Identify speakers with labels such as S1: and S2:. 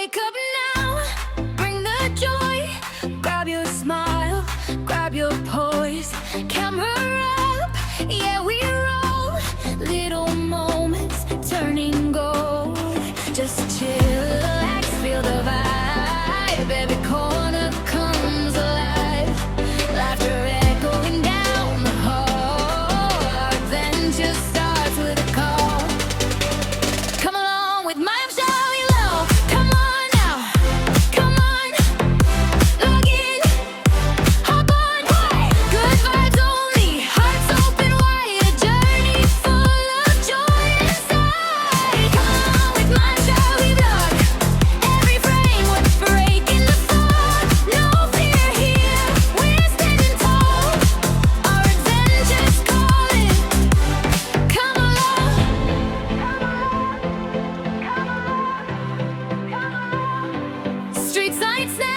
S1: Wake up now, bring the joy. Grab your smile, grab your poise. Camera up, yeah we roll. Little moments turning gold. Just chill, relax, feel the vibe. Every corner comes alive. Laughter echoing down the hall. Our adventure starts with a call. Come along with my Shawie love. Come on now, come on, log in, hop on. Good vibes only, hearts open wide. A journey full of joy inside. Come along with my Shawie vlog. Every frame worth breaking the fog. No fear here, we're standing tall. Our adventure's calling. Come along. Street sights now.